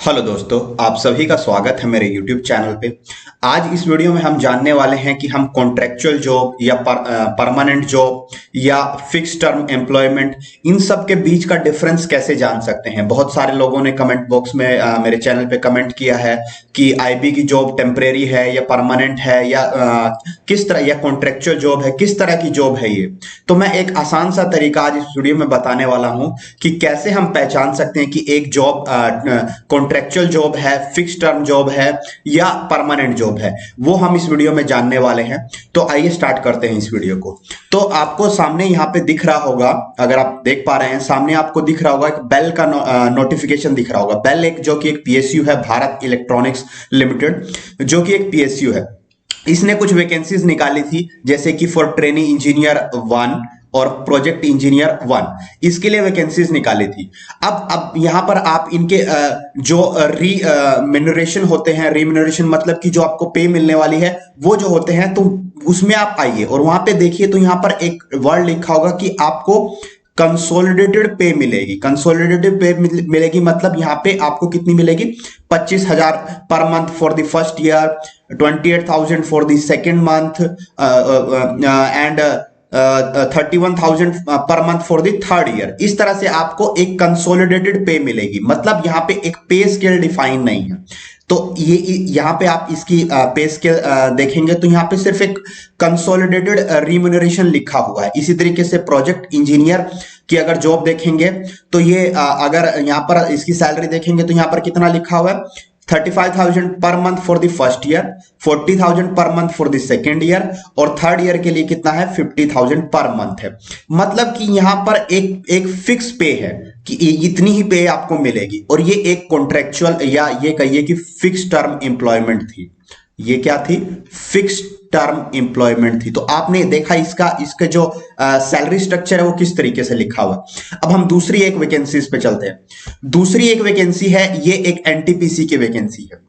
Hello दोस्तों, आप सभी का स्वागत है मेरे YouTube चैनल पे। आज इस वीडियो में हम जानने वाले हैं कि हम कॉन्ट्रेक्चुअल जॉब या परमानेंट जॉब या फिक्स टर्म एम्प्लॉयमेंट, इन सब के बीच का डिफरेंस कैसे जान सकते हैं। बहुत सारे लोगों ने कमेंट बॉक्स में मेरे चैनल पे कमेंट किया है कि आईबी की जॉब टेम्परेरी है या परमानेंट है या किस तरह, या कॉन्ट्रेक्चुअल जॉब है, किस तरह की जॉब है ये। तो मैं एक आसान सा तरीका आज इस वीडियो में बताने वाला हूं कि कैसे हम पहचान सकते हैं कि एक जॉब कॉन्ट्रेक्चुअल जॉब है, फिक्स टर्म जॉब है या परमानेंट जॉब है। वो हम इस वीडियो में जानने वाले हैं। तो आइए स्टार्ट करते हैं इस वीडियो को। तो आपको सामने यहाँ पे दिख रहा होगा, अगर आप देख पा रहे हैं, सामने आपको दिख रहा होगा एक बेल का नोटिफिकेशन दिख रहा होगा। बेल एक जो कि एक पीएसयू है, भारत इलेक्ट्रॉनिक्स लिमिटेड, जो कि एक पीएसयू है। इसने कुछ वैकेंसीज निकाली थी, जैसे कि फॉर ट्रेनी इंजीनियर 1 और प्रोजेक्ट इंजीनियर 1, इसके लिए वैकेंसीज निकाली थी। अब यहां पर आप इनके जो रिम्यूनरेशन होते हैं, रिम्यूनरेशन मतलब कि जो आपको पे मिलने वाली है, वो जो होते हैं, तो उसमें आप आइए और वहां पे देखिए तो यहां पर एक वर्ड लिखा होगा कि आपको कंसोलिडेटेड पे मिलेगी। कंसोलिडेटेड पे मिलेगी मतलब यहाँ पे आपको कितनी मिलेगी? 25,000 per month for the first year, 28,000 for the second month and 31,000 per month for the third year. इस तरह से आपको एक कंसोलिडेटेड पे मिलेगी। मतलब यहाँ पे एक पे स्केल डिफाइन नहीं है। तो ये यहाँ पे आप इसकी पे स्केल देखेंगे तो यहाँ पे सिर्फ एक कंसोलिडेटेड रिम्यूनरेशन लिखा हुआ है। इसी तरीके से प्रोजेक्ट इंजीनियर की अगर जॉब देखेंगे तो ये अगर यहाँ पर इसकी सैलरी देखेंगे तो यहाँ पर कितना लिखा हुआ है? 35,000 per month for the first year, 40,000 per month for the second year, और थर्ड ईयर के लिए कितना है? 50,000 पर मंथ है। मतलब कि यहां पर एक फिक्स पे है कि इतनी ही पे आपको मिलेगी। और ये एक कॉन्ट्रेक्चुअल या ये कहिए कि फिक्स टर्म एम्प्लॉयमेंट थी। ये क्या थी? फिक्स टर्म एम्प्लॉयमेंट थी। तो आपने देखा इसका जो सैलरी स्ट्रक्चर है वो किस तरीके से लिखा हुआ। अब हम दूसरी एक वैकेंसी पे चलते हैं। दूसरी एक वैकेंसी है, ये एक एनटीपीसी की वैकेंसी है।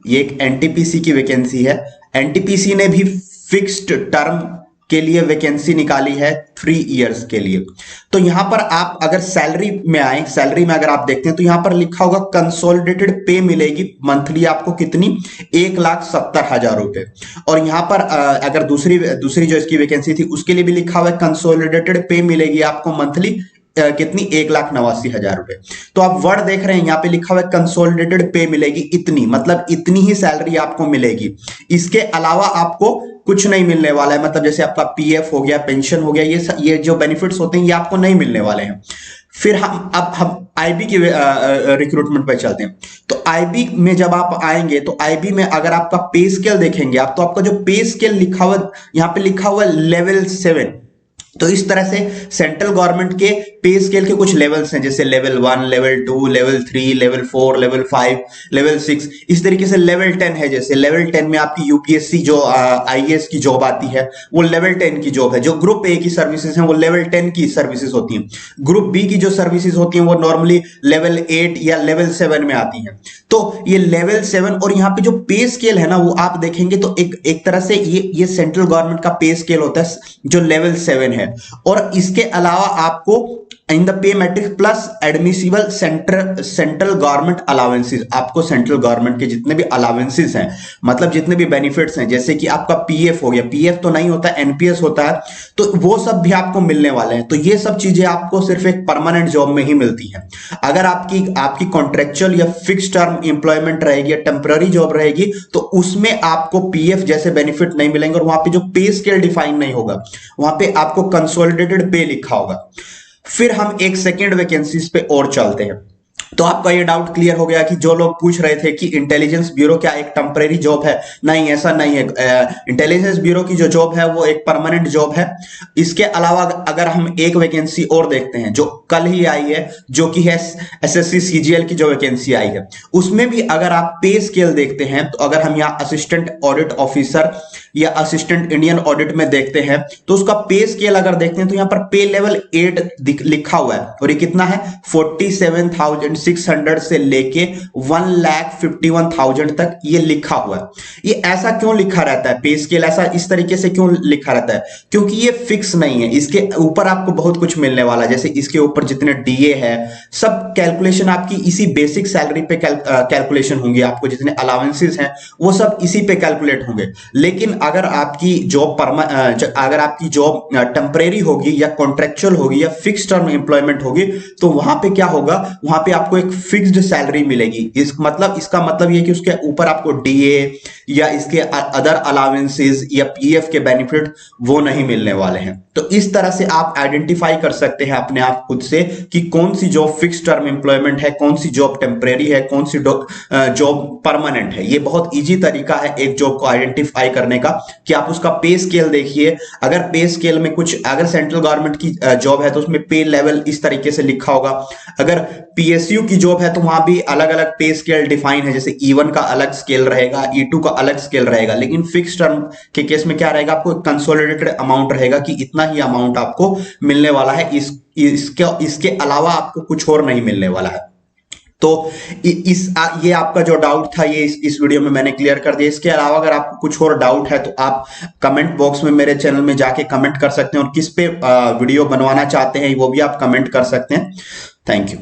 ये एक एनटीपीसी की वैकेंसी है। एनटीपीसी ने भी फिक्स्ड टर्म के लिए वैकेंसी निकाली है 3 इयर्स के लिए। तो यहां पर आप अगर सैलरी में आए, सैलरी में अगर आप देखते हैं तो यहां पर लिखा होगा कंसोलिडेटेड पे मिलेगी मंथली आपको कितनी? 1,70,000 रुपए। और यहां पर अगर दूसरी जो इसकी वैकेंसी थी उसके लिए भी लिखा हुआ है कंसोलिडेटेड पे मिलेगी आपको मंथली कितनी? 1,89,000 रुपए। तो आप वर्ड देख रहे हैं, यहाँ पे लिखा हुआ है कंसोलिडेटेड पे मिलेगी इतनी, मतलब इतनी ही सैलरी आपको मिलेगी। इसके अलावा आपको कुछ नहीं मिलने वाला है। मतलब जैसे आपका पीएफ हो गया, पेंशन हो गया, ये जो बेनिफिट्स होते हैं ये आपको नहीं मिलने वाले हैं। फिर हम आईबी की रिक्रूटमेंट पे चलते हैं। तो आईबी में जब आप आएंगे तो आईबी में अगर आपका पे स्केल देखेंगे आप, तो आपका जो पे स्केल लिखा हुआ, यहाँ पे लिखा हुआ लेवल 7। तो इस तरह से सेंट्रल गवर्नमेंट के पे स्केल के कुछ लेवल्स हैं, जैसे level 1, level 2, level 3, level 4, level 5, level 6। इस तरीके से लेवल 10 है। जैसे लेवल 10 में आपकी यूपीएससी जो आईएएस की जॉब आती है वो लेवल 10 की जॉब है। जो ग्रुप ए की सर्विसेज हैं वो लेवल 10 की सर्विसेज होती हैं। ग्रुप बी की जो सर्विसेज होती हैं वो नॉर्मली लेवल 8 या लेवल 7 में आती हैं। तो ये लेवल 7 और यहाँ पे जो पे स्केल है ना, वो आप देखेंगे तो एक तरह से ये सेंट्रल गवर्नमेंट का पे स्केल होता है जो लेवल 7 है। और इसके अलावा आपको in the pay matrix plus admissible central government allowances, आपको सेंट्रल गवर्नमेंट के जितने भी अलाउंसेस हैं, मतलब जितने भी बेनिफिट्स हैं, जैसे कि आपका पीएफ हो गया, पीएफ तो नहीं होता, एनपीएस होता है, तो वो सब भी आपको मिलने वाले हैं। तो ये सब चीजें आपको सिर्फ एक परमानेंट जॉब में ही मिलती हैं। अगर आपकी कॉन्ट्रेक्चुअल या फिक्स टर्म एम्प्लॉयमेंट रहेगी या टेम्पररी जॉब रहेगी तो उसमें आपको पीएफ जैसे बेनिफिट नहीं मिलेंगे और वहां पे जो पे स्केल डिफाइन नहीं होगा, वहां पे आपको कंसोलिडेटेड पे लिखा होगा। फिर हम एक सेकेंड वैकेंसीज पे और चलते हैं। तो आपका ये डाउट क्लियर हो गया कि जो लोग पूछ रहे थे कि इंटेलिजेंस ब्यूरो क्या एक टेम्परेरी जॉब है? नहीं, ऐसा नहीं है। इंटेलिजेंस ब्यूरो की जो जॉब है वो एक परमानेंट जॉब है। इसके अलावा अगर हम एक वैकेंसी और देखते हैं जो कल ही आई है, जो कि है एसएससी सीजीएल की जो वैकेंसी आई है, उसमें भी अगर आप पे स्केल देखते हैं तो अगर हम यहाँ असिस्टेंट ऑडिट ऑफिसर या असिस्टेंट इंडियन ऑडिट में देखते हैं तो उसका पे स्केल अगर देखते हैं तो यहाँ पर पे लेवल 8 लिखा हुआ है। और ये कितना है? 47,000 600 से लेके 1,51,000 तक ये लिखा हुआ है। ये ऐसा क्यों लिखा रहता है, पे स्केल ऐसा इस तरीके से क्यों लिखा रहता है? क्योंकि ये फिक्स नहीं है, इसके ऊपर आपको बहुत कुछ मिलने वाला है। जैसे इसके ऊपर जितने डीए है, सब कैलकुलेशन आपकी इसी बेसिक सैलरी पे कैलकुलेशन होंगे, आपको जितने अलाउंसेस हैं वो सब इसी पे कैलकुलेट होंगे। लेकिन अगर आपकी जॉब अगर आपकी जॉब टेम्परेरी होगी या कॉन्ट्रेक्चुअल होगी या फिक्स टर्म एम्प्लॉयमेंट होगी, तो वहां पे क्या होगा, वहां पे आपको एक फिक्स्ड सैलरी मिलेगी। इसका मतलब ये कि उसके ऊपर आपको डीए या इसके अदर अलाउंसेस या पीएफ के बेनिफिट वो नहीं मिलने वाले हैं। तो इस तरह से आप आइडेंटिफाई कर सकते हैं अपने आप खुद से कि कौन सी जॉब फिक्स टर्म एम्प्लॉयमेंट है, कौन सी जॉब टेम्परेरी है, कौन सी जॉब परमानेंट है। ये बहुत इजी तरीका है एक जॉब को आइडेंटिफाई करने का कि आप उसका पे स्केल देखिए। अगर पे स्केल में कुछ, अगर सेंट्रल गवर्नमेंट की जॉब है तो उसमें पे लेवल इस तरीके से लिखा होगा। अगर पीएसयू की जॉब है तो वहां भी अलग अलग पे स्केल डिफाइन है, जैसे E1 का अलग स्केल रहेगा, E2 का अलग स्केल रहेगा। लेकिन फिक्स टर्म के केस में क्या रहेगा, आपको कंसोलिडेटेड अमाउंट रहेगा कि इतना ही अमाउंट आपको मिलने वाला है, इसके अलावा आपको कुछ और नहीं मिलने वाला है। तो ये आपका जो डाउट था ये इस वीडियो में मैंने क्लियर कर दिया। इसके अलावा अगर आपको कुछ और डाउट है तो आप कमेंट बॉक्स में मेरे चैनल में जाके कमेंट कर सकते हैं, और किस पे वीडियो बनवाना चाहते हैं वो भी आप कमेंट कर सकते हैं। Thank you.